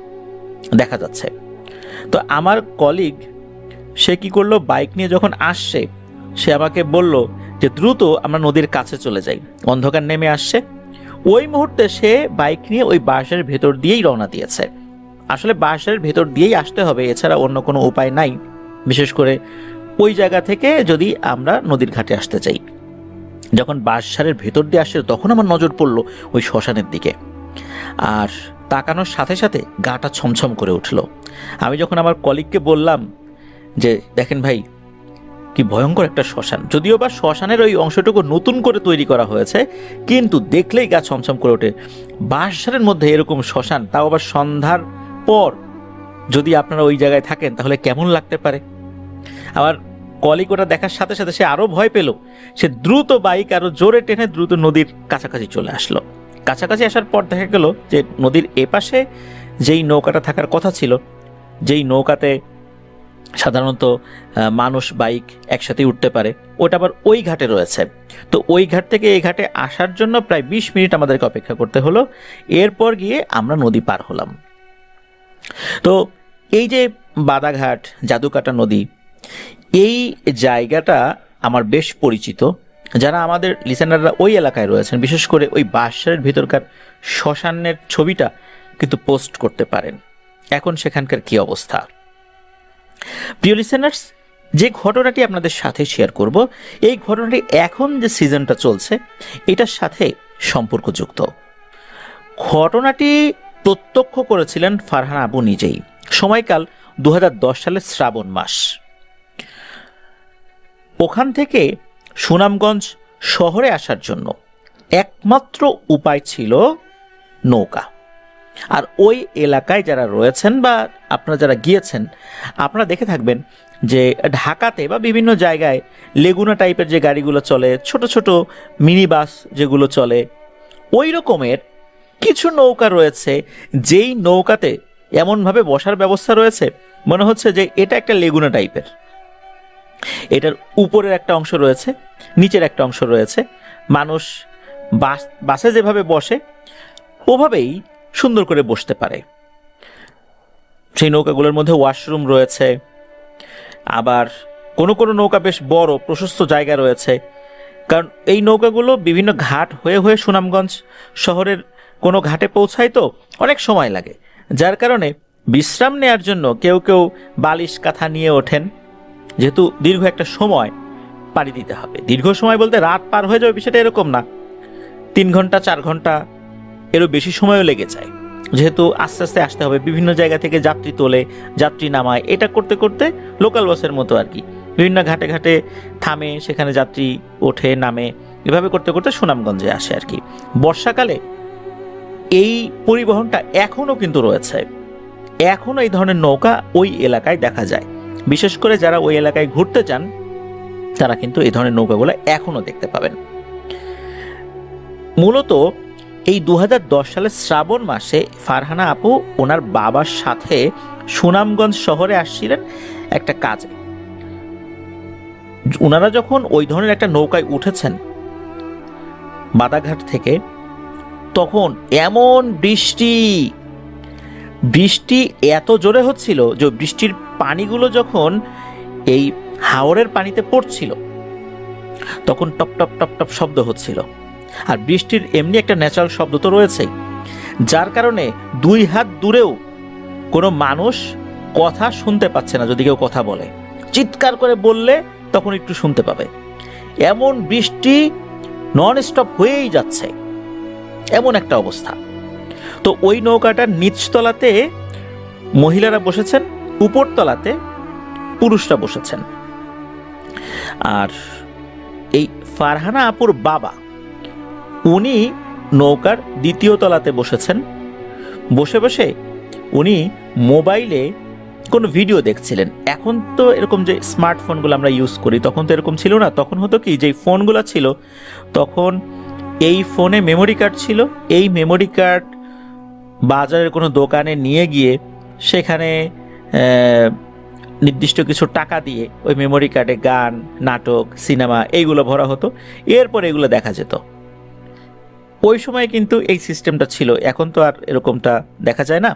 দেখা যাচ্ছে। তো আমার কলিগ সে কি করলো, বাইক নিয়ে যখন আসছে সে আমাকে বলল যে দ্রুত আমরা নদীর কাছে চলে যাই, অন্ধকার নেমে আসছে। ওই মুহূর্তে সে বাইক নিয়ে ওই বাঁশের ভেতর দিয়েই রওনা দিয়েছে। আসলে বাঁশের ভেতর দিয়েই আসতে হবে, এছাড়া অন্য কোনো উপায় নাই, বিশেষ করে ওই জায়গা থেকে যদি আমরা নদীর ঘাটে আসতে চাই। যখন বাঁশঝাড়ের ভেতর দিয়ে আসছে তখন আমার নজর পড়লো ওই শ্মশানের দিকে, আর তাকানোর সাথে সাথে গাটা ছমছম করে উঠল। আমি যখন আমার কলিগকে বললাম যে দেখেন ভাই, কি ভয়ঙ্কর একটা শ্মশান, যদিও বা শ্মশানের ওই অংশটুকু নতুন করে তৈরি করা হয়েছে, কিন্তু দেখলেই গা ছমছম করে ওঠে। বাঁশঝাড়ের মধ্যে এরকম শ্মশান, তাও আবার সন্ধ্যার পর যদি আপনারা ওই জায়গায় থাকেন তাহলে কেমন লাগতে পারে। আবার কলিগ ওটা দেখার সাথে সাথে সে আরো ভয় পেল, সে দ্রুত বাইক আরো জোরে টেনে দ্রুত নদীর কাছাকাছি চলে আসলো। কাছাকাছি আসার পর দেখা গেল যে নদীর এপাশে যেই নৌকাটা থাকার কথা ছিল, যেই নৌকাতে সাধারণত মানুষ বাইক একসাথে উঠতে পারে, ওটা আবার ওই ঘাটে রয়েছে। তো ওই ঘাট থেকে এই ঘাটে আসার জন্য প্রায় 20 মিনিট আমাদেরকে অপেক্ষা করতে হলো। এরপর গিয়ে আমরা নদী পার হলাম। তো এই যে বাদাঘাট জাদুকাটা নদী, এই জায়গাটা আমার বেশ পরিচিত। যারা আমাদের লিসেনাররা ওই এলাকায় রয়েছেন, বিশেষ করে ওই বাঁশঝাড়ের ভিতরকার শ্মশানের ছবিটা কিন্তু পোস্ট করতে পারেন। এখন সেখানকার কি অবস্থা। প্রিয় লিসেনার্স, যে ঘটনাটি আপনাদের সাথে শেয়ার করব, এই ঘটনাটি এখন যে সিজনটা চলছে এটার সাথে সম্পর্কযুক্ত। ঘটনাটি প্রত্যক্ষ করেছিলেন ফারহানা আপু নিজেই। সময়কাল 2010 সালের শ্রাবণ মাস। ওখান থেকে সুনামগঞ্জ শহরে আসার জন্য একমাত্র উপায় ছিল নৌকা। আর ওই এলাকায় যারা রয়েছেন বা আপনারা যারা গিয়েছেন, আপনারা দেখে থাকবেন যে ঢাকাতে বা বিভিন্ন জায়গায় লেগুনা টাইপের যে গাড়িগুলো চলে, ছোট ছোট মিনি বাস যেগুলো চলে, ওই রকমের কিছু নৌকা রয়েছে, যেই নৌকাতে এমনভাবে বসার ব্যবস্থা রয়েছে মনে হচ্ছে যে এটা একটা লেগুনা টাইপের। এটার উপরের একটা অংশ রয়েছে, নিচের একটা অংশ রয়েছে। মানুষ বাসে যেভাবে বসে ওভাবেই সুন্দর করে বসতে পারে। সেই নৌকাগুলোর মধ্যে ওয়াশরুম রয়েছে, আবার কোনো কোনো নৌকা বেশ বড় প্রশস্ত জায়গা রয়েছে। কারণ এই নৌকাগুলো বিভিন্ন ঘাট হয়ে হয়ে সুনামগঞ্জ শহরের কোনো ঘাটে পৌঁছায়, তো অনেক সময় লাগে, যার কারণে বিশ্রাম নেওয়ার জন্য কেউ কেউ বালিশ কাঁথা নিয়ে ওঠেন। যেহেতু দীর্ঘ একটা সময় পাড়ি দিতে হবে, দীর্ঘ সময় বলতে রাত পার হয়ে যাবে বিষয়টা এরকম না, 3 ঘন্টা 4 ঘন্টা এরও বেশি সময়ও লেগে যায়। যেহেতু আস্তে আস্তে আসতে হবে, বিভিন্ন জায়গা থেকে যাত্রী তোলে, যাত্রী নামায়, এটা করতে করতে লোকাল বাসের মতো আর কি, বিভিন্ন ঘাটে ঘাটে থামে, সেখানে যাত্রী ওঠে নামে, এভাবে করতে করতে সুনামগঞ্জে আসে আর কি। বর্ষাকালে এই পরিবহনটা এখনও কিন্তু রয়েছে, এখনও এই ধরনের নৌকা ওই এলাকায় দেখা যায়। বিশেষ করে যারা ওই এলাকায় ঘুরতে চান তারা কিন্তু এই ধরনের নৌকাগুলো এখনও দেখতে পাবেন। মূলত এই 2010 সালের শ্রাবণ মাসে ফারহানা আপু ওনার বাবার সাথে সুনামগঞ্জ শহরে আসছিলেন একটা কাজে। ওনারা যখন ওই ধরনের একটা নৌকায় উঠেছেন বাদাঘাট থেকে, তখন এমন বৃষ্টি এত জোরে হচ্ছিল যে বৃষ্টির পানিগুলো যখন এই হাওরের পানিতে পড়ছিল তখন টপ টপ টপ টপ শব্দ হচ্ছিল। আর বৃষ্টির এমনি একটা ন্যাচারাল শব্দ তো রয়েছেই, যার কারণে 2 হাত দূরেও কোনো মানুষ কথা শুনতে পাচ্ছে না। যদি কেউ কথা বলে, চিৎকার করে বললে তখন একটু শুনতে পাবে, এমন বৃষ্টি নন স্টপ হয়েই যাচ্ছে, এমন একটা অবস্থা। তো ওই নৌকাটার নিচতলাতে মহিলারা বসেছেন, উপরতলাতে পুরুষরা বসেছেন। আর এই ফারহানা আপুর বাবা, উনি নৌকার দ্বিতীয় তলাতে বসেছেন। বসে বসে উনি মোবাইলে কোনো ভিডিও দেখছিলেন। এখন তো এরকম যে স্মার্টফোনগুলো আমরা ইউজ করি, তখন তো এরকম ছিল না। তখন হতো কি, যে ফোনগুলো ছিল তখন এই ফোনে মেমোরি কার্ড ছিল। এই মেমোরি কার্ড বাজারের কোনো দোকানে নিয়ে গিয়ে সেখানে নির্দিষ্ট কিছু টাকা দিয়ে ওই মেমোরি কার্ডে গান, নাটক, সিনেমা এইগুলো ভরা হতো, এরপর এগুলো দেখা যেত। ওই সময় কিন্তু এই সিস্টেমটা ছিল, এখন তো আর এরকমটা দেখা যায় না।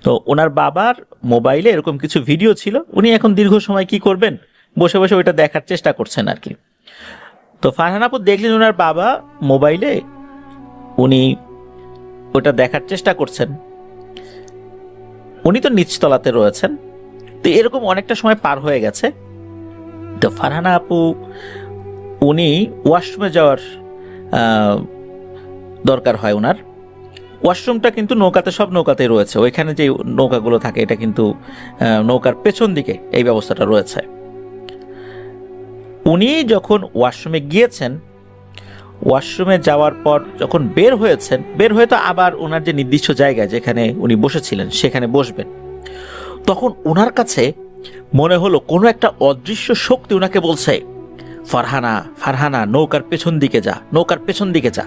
তো ওনার বাবার মোবাইলে এরকম কিছু ভিডিও ছিল, উনি এখন দীর্ঘ সময় কি করবেন, বসে বসে ওইটা দেখার চেষ্টা করছেন আর কি। তো ফারহানা আপু দেখলেন ওনার বাবা মোবাইলে উনি ওটা দেখার চেষ্টা করছেন। উনি তো নিচতলাতে রয়েছেন। তো এরকম অনেকটা সময় পার হয়ে গেছে। তো ফারহানা আপু উনি ওয়াশরুমে যাওয়ার দরকার হয় ওনার। ওয়াশরুমটা কিন্তু নৌকাতে, সব নৌকাতেই রয়েছে। ওইখানে যে নৌকাগুলো থাকে এটা কিন্তু নৌকার পেছন দিকে এই ব্যবস্থাটা রয়েছে। উনি যখন ওয়াশরুমে গিয়েছেন, ওয়াশরুমে যাওয়ার পর যখন বের হয়েছেন, বের হয়ে তো আবার ওনার যে নির্দিষ্ট জায়গায় যেখানে উনি বসেছিলেন সেখানে বসবেন, তখন ওনার কাছে মনে হলো কোনো একটা অদৃশ্য শক্তি ওনাকে বলছে, ফারহানা, ফারহানা, নৌকার পেছন দিকে যা, নৌকার পেছন দিকে যা।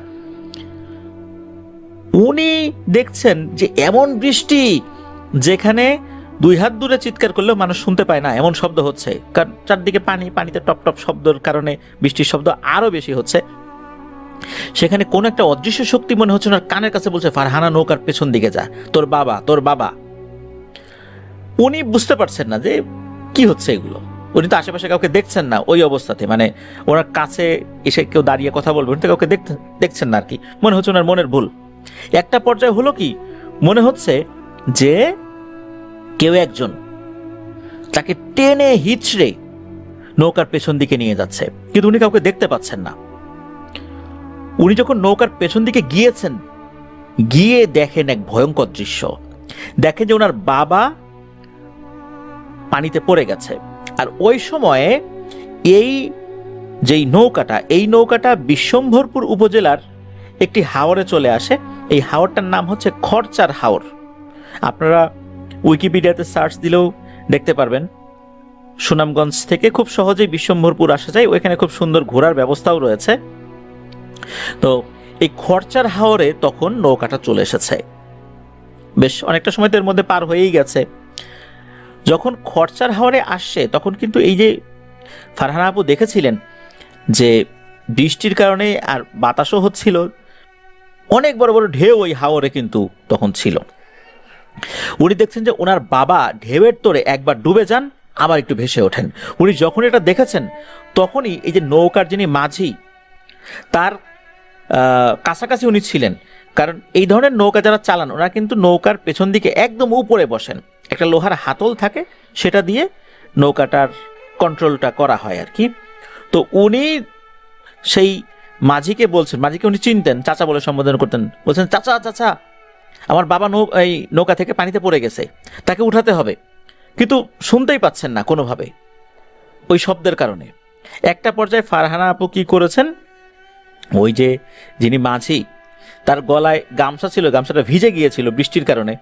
উনি দেখছেন যে এমন বৃষ্টি যেখানে 2 হাত দূরে চিৎকার করলেও মানুষ শুনতে পায় না, এমন শব্দ হচ্ছে। কারণ চারদিকে পানি, পানিতে টপ টপ শব্দের কারণে বৃষ্টির শব্দ আরো বেশি হচ্ছে। সেখানে কোন একটা অদৃশ্য শক্তি মনে হচ্ছে ওনার কানের কাছে বলছে, ফারহানা, নৌকার পেছন দিকে যা, তোর বাবা, তোর বাবা। উনি বুঝতে পারছেন না যে কি হচ্ছে এগুলো। উনি তো আশেপাশে কাউকে দেখছেন না ওই অবস্থাতে, মানে ওনার কাছে এসে কেউ দাঁড়িয়ে কথা বলবে, উনি তো কাউকে দেখছেন না আর কি। মনে হচ্ছে ওনার মনের ভুল। একটা পর্যায়ে হলো কি, মনে হচ্ছে যে কেউ একজন তাকে টেনে হিচড়ে নৌকার পেছন দিকে নিয়ে যাচ্ছে, কিন্তু উনি কাউকে দেখতে পাচ্ছেন না। উনি যখন নৌকার পেছন দিকে গিয়েছেন, গিয়ে দেখেন এক ভয়ঙ্কর দৃশ্য। দেখেন যে ওনার বাবা পানিতে পড়ে গেছে। আর ওই সময়ে এই যেই নৌকাটা, এই নৌকাটা বিশ্বম্ভরপুর উপজেলার একটি হাওরে চলে আসে। এই হাওরটার নাম হচ্ছে খরচার হাওর। আপনারা উইকিপিডিয়াতে সার্চ দিলেও দেখতে পারবেন। সুনামগঞ্জ থেকে খুব সহজেই বিশ্বম্ভরপুর আসা যায়, ওইখানে খুব সুন্দর ঘোরার ব্যবস্থাও রয়েছে। তো এই খরচার হাওরে তখন নৌকাটা চলে এসেছে। বেশ অনেকটা সময় তো এর মধ্যে পার হয়েই গেছে। যখন খরচার হাওরে আসছে তখন কিন্তু এই যে ফারহানা আপু দেখেছিলেন যে বৃষ্টির কারণে আর বাতাসও হচ্ছিল, অনেক বড় বড় ঢেউ ওই হাওরে কিন্তু তখন ছিল। উনি দেখছেন যে ওনার বাবা ঢেউয়ের তোড়ে একবার ডুবে যান, আবার একটু ভেসে ওঠেন। উনি যখন এটা দেখেছেন তখনই এই যে নৌকার যিনি মাঝি, তার কাছাকাছি উনি ছিলেন। কারণ এই ধরনের নৌকা যারা চালান ওরা কিন্তু নৌকার পেছন দিকে একদম উপরে বসেন, একটা লোহার হাতল থাকে, সেটা দিয়ে নৌকাটার কন্ট্রোলটা করা হয় আর কি। তো উনি সেই মাঝিকে বলছেন, মাঝিকে উনি চিনতেন, চাচা বলে সম্বোধন করতেন, বলছেন, চাচা, চাচা, আমার বাবা এই নৌকা থেকে পানিতে পড়ে গেছে, তাকে উঠাতে হবে। কিন্তু শুনতেই পাচ্ছেন না কোনোভাবে ওই শব্দের কারণে। একটা পর্যায়ে ফারহানা আপু কি করেছেন, ওই যে যিনি মাঝি, তার গলায় গামছা ছিল, গামছাটা ভিজে গিয়েছিল বৃষ্টির কারণে,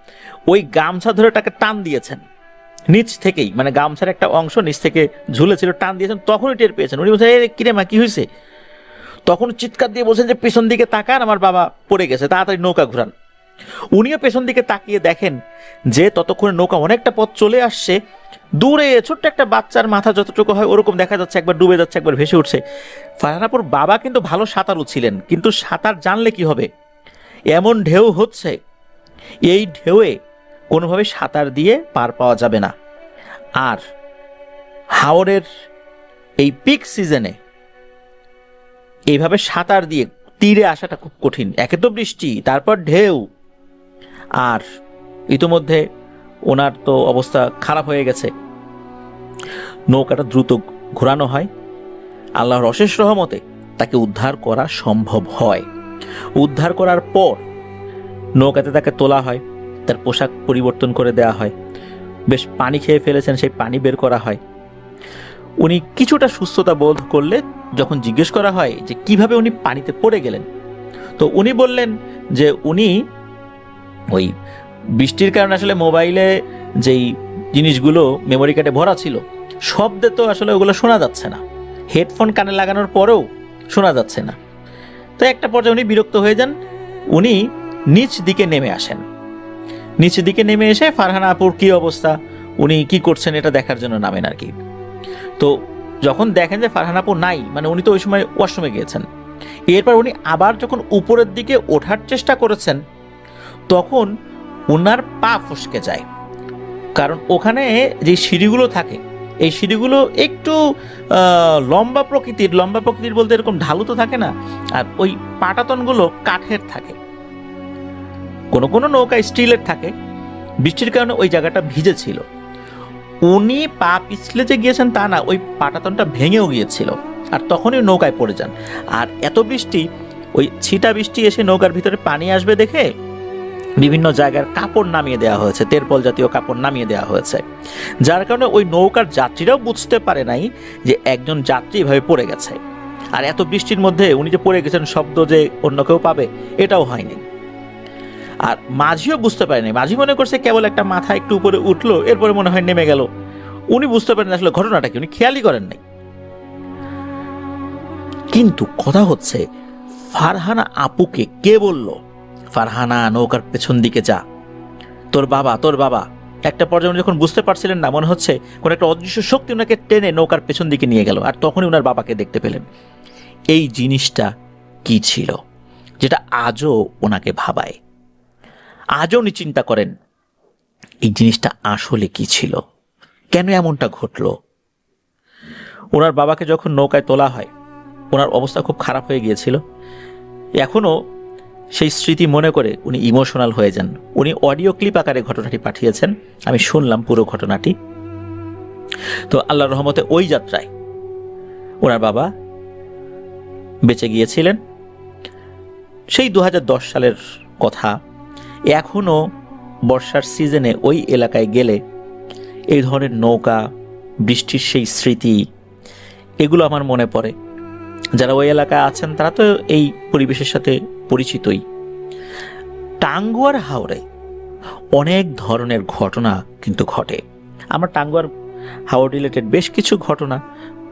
ওই গামছা ধরে তাকে টান দিয়েছেন নিচ থেকেই, মানে গামছার একটা অংশ নিচ থেকে ঝুলেছিল, টান দিয়েছেন। তখনই টের পেয়েছেন। উনি বলছেন, কিরে মা, কি হয়েছে? তখন চিৎকার দিয়ে বলছেন যে পেছন দিকে তাকান, আমার বাবা পড়ে গেছে, তাড়াতাড়ি নৌকা ঘুরান। উনিও পেছন দিকে তাকিয়ে দেখেন যে ততক্ষণে নৌকা অনেকটা পথ চলে আসছে। দূরে ছোট্ট একটা বাচ্চার মাথা যতটুকু হয় ওরকম দেখা যাচ্ছে, একবার ডুবে যাচ্ছে, একবার ভেসে উঠছে। ফারহানাপুর বাবা কিন্তু ভালো সাঁতারু ছিলেন, কিন্তু সাঁতার জানলে কি হবে, এমন ঢেউ হচ্ছে, এই ঢেউয়ে কোনোভাবে সাঁতার দিয়ে পার পাওয়া যাবে না। আর হাওরের এই পিক সিজনে এইভাবে সাঁতার দিয়ে তীরে আসাটা খুব কঠিন। একে তো বৃষ্টি, তারপর ঢেউ, আর ইতোমধ্যে ওনার তো অবস্থা খারাপ হয়ে গেছে। নৌকাটা দ্রুত ঘোরানো হয়। আল্লাহর অশেষ রহমতে তাকে উদ্ধার করা সম্ভব হয়। উদ্ধার করার পর নৌকাতে তাকে তোলা হয়, তার পোশাক পরিবর্তন করে দেওয়া হয়, বেশ পানি খেয়ে ফেলেছেন সেই পানি বের করা হয়। উনি কিছুটা সুস্থতা বোধ করলে যখন জিজ্ঞেস করা হয় যে কিভাবে উনি পানিতে পড়ে গেলেন, তো উনি বললেন যে উনি ওই বৃষ্টির কারণে আসলে মোবাইলে যেই জিনিসগুলো মেমোরি কার্ডে ভরা ছিল শব্দে তো আসলে ওগুলো শোনা যাচ্ছে না, হেডফোন কানে লাগানোর পরেও শোনা যাচ্ছে না। তো একটা পর্যায়ে উনি বিরক্ত হয়ে যান, উনি নিচ দিকে নেমে আসেন। নিচ দিকে নেমে এসে ফারহানা আপুর কি অবস্থা, উনি কি করছেন এটা দেখার জন্য নামেন আর কি। তো যখন দেখেন যে ফারহানা আপু নাই, মানে উনি তো ওই সময় ওয়াশরুমে গিয়েছেন, এরপর উনি আবার যখন উপরের দিকে ওঠার চেষ্টা করেছেন তখন ওনার পা ফসকে যায়। কারণ ওখানে যে সিঁড়িগুলো থাকে এই সিঁড়িগুলো একটু লম্বা প্রকৃতির বলতে এরকম ঢালু তো থাকে না, আর ওই পাটাতনগুলো কাঠের থাকে, কোনো কোনো নৌকা স্টিলের থাকে। বৃষ্টির কারণে ওই জায়গাটা ভিজে ছিল। উনি পা পিছলে যে গিয়েছেন তা না, ওই পাটাতনটা ভেঙেও গিয়েছিল, আর তখনই নৌকায় পড়ে যান। আর এত বৃষ্টি, ওই ছিটা বৃষ্টি এসে নৌকার ভিতরে পানি আসবে দেখে বিভিন্ন জায়গার কাপড় নামিয়ে দেওয়া হয়েছে, তেরপল জাতীয় কাপড় নামিয়ে দেওয়া হয়েছে, যার কারণে ওই নৌকার যাত্রীরাও বুঝতে পারে নাই যে একজন যাত্রী এভাবে পড়ে গেছে। আর এত বৃষ্টির মধ্যে উনি যে পড়ে গেছেন শব্দ যে অন্য কেউ পাবে এটাও হয়নি। আর মাঝিও বুঝতে পারেনি, মাঝি মনে করছে কেবল একটা মাথা একটু উপরে উঠলো, এরপরে মনে হয় নেমে গেল। উনি বুঝতে পারেন আসলে ঘটনাটা কি, উনি খেয়ালই করেন নাই। কিন্তু কথা হচ্ছে ফারহানা আপুকে কে বলল ফারহানা নৌকার পেছন দিকে যা, তোর বাবা। একটা পর্যায়ে উনি যখন বুঝতে পারছিলেন না, মনে হচ্ছে কোন একটা অদৃশ্য শক্তি ওনাকে টেনে নৌকার পেছন দিকে নিয়ে গেল, আর তখনই ওনার বাবাকে দেখতে পেলেন। এই জিনিসটা কি ছিল যেটা আজও ওনাকে ভাবায়, আজও উনি চিন্তা করেন এই জিনিসটা আসলে কি ছিল, কেন এমনটা ঘটলো। ওনার বাবাকে যখন নৌকায় তোলা হয় ওনার অবস্থা খুব খারাপ হয়ে গিয়েছিল। এখনও সেই স্মৃতি মনে করে উনি ইমোশনাল হয়ে যান। উনি অডিও ক্লিপ আকারে ঘটনাটি পাঠিয়েছেন, আমি শুনলাম পুরো ঘটনাটি। তো আল্লাহর রহমতে ওই যাত্রায় ওনার বাবা বেঁচে গিয়েছিলেন। সেই 2010 সালের কথা। এখনও বর্ষার সিজনে ওই এলাকায় গেলে এই ধরনের নৌকা, বৃষ্টির সেই স্মৃতি, এগুলো আমার মনে পড়ে। যারা ওই এলাকায় আছেন তারা তো এই পরিবেশের সাথে পরিচিতই। টাঙ্গুয়ার হাওরে অনেক ধরনের ঘটনা কিন্তু ঘটে। আমরা টাঙ্গুয়ার হাওর রিলেটেড বেশ কিছু ঘটনা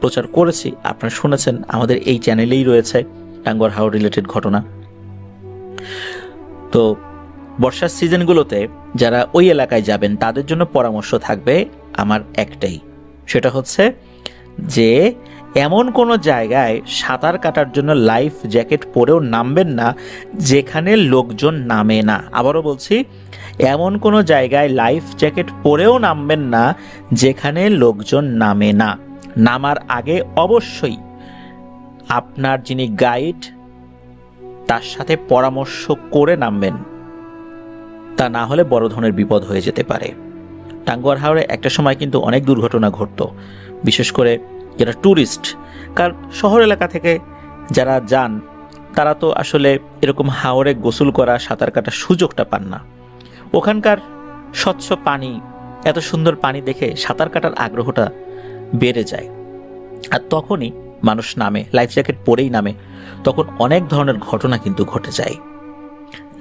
প্রচার করেছি, আপনারা শুনেছেন, আমাদের এই চ্যানেলেই রয়েছে টাঙ্গুয়ার হাওর রিলেটেড ঘটনা। তো বর্ষার সিজনগুলোতে যারা ওই এলাকায় যাবেন তাদের জন্য পরামর্শ থাকবে আমার একটাই, সেটা হচ্ছে যে এমন কোনো জায়গায় সাঁতার কাটার জন্য লাইফ জ্যাকেট পরেও নামবেন না যেখানে লোকজন নামে না। আবারও বলছি, এমন কোনো জায়গায় লাইফ জ্যাকেট পরেও নামবেন না যেখানে লোকজন নামে না। নামার আগে অবশ্যই আপনার যিনি গাইড তার সাথে পরামর্শ করে নামবেন, তা না হলে বড় ধরনের বিপদ হয়ে যেতে পারে। টাঙ্গুয়ার হাওরে একটা সময় কিন্তু অনেক দুর্ঘটনা ঘটতো, বিশেষ করে যারা ট্যুরিস্ট, কারণ শহর এলাকা থেকে যারা যান তারা তো আসলে এরকম হাওরে গোসল করা, সাঁতার কাটার সুযোগটা পান না। ওখানকার স্বচ্ছ পানি, এত সুন্দর পানি দেখে সাঁতার কাটার আগ্রহটা বেড়ে যায়, আর তখনই মানুষ নামে, লাইফ জ্যাকেট পরেই নামে। তখন অনেক ধরনের ঘটনা কিন্তু ঘটে যায়।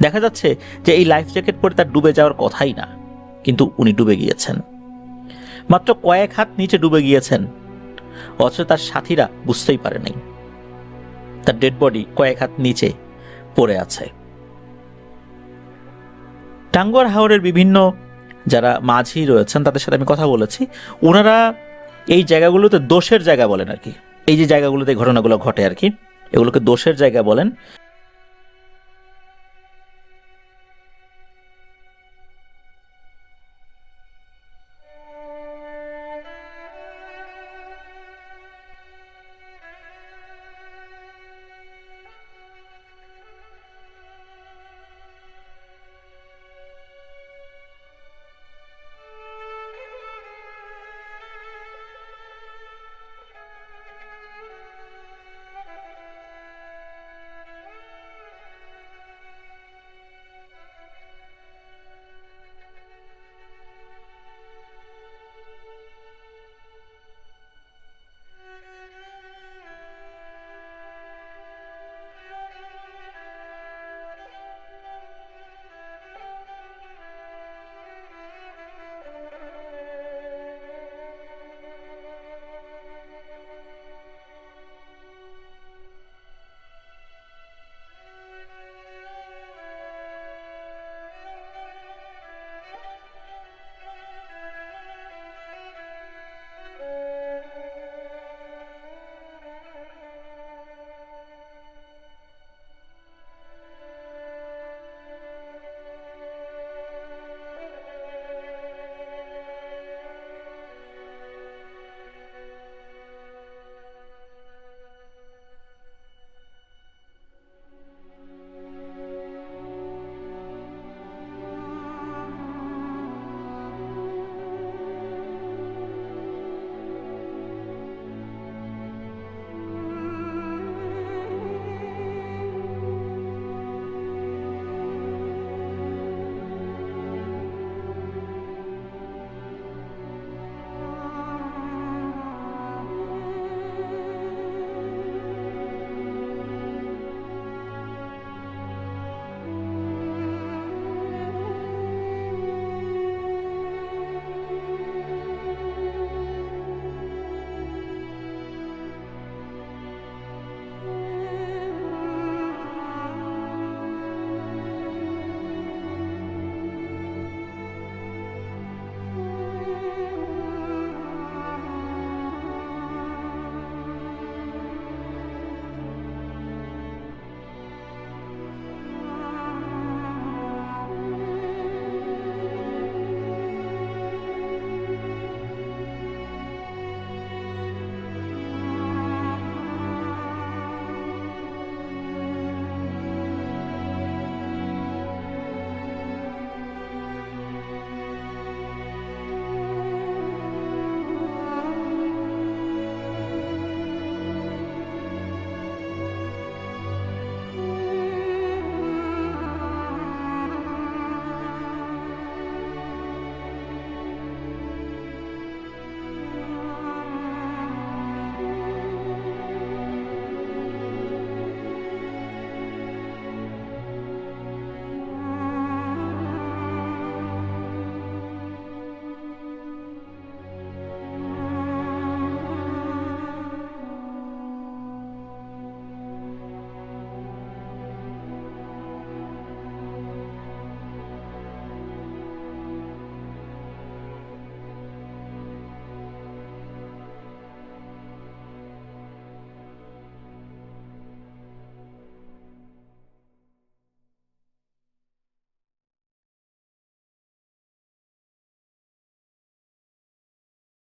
দেখা যাচ্ছে যে এই লাইফ জ্যাকেট পরে তার ডুবে যাওয়ার কথাই না, কিন্তু উনি ডুবে গিয়েছেন, মাত্র কয়েক হাত নিচে ডুবে গিয়েছেন, অথচ তার সাথীরা বুঝতেই পারে নাই, তার ডেড বডি কয়েক হাত নিচে পড়ে আছে। টাঙ্গুয়ার হাওরের বিভিন্ন যারা মাঝি রয়েছেন তাদের সাথে আমি কথা বলেছি, ওনারা এই জায়গাগুলোতে দোষের জায়গা বলেন আর কি। এই যে জায়গাগুলোতে ঘটনাগুলো ঘটে আর কি, এগুলোকে দোষের জায়গা বলেন।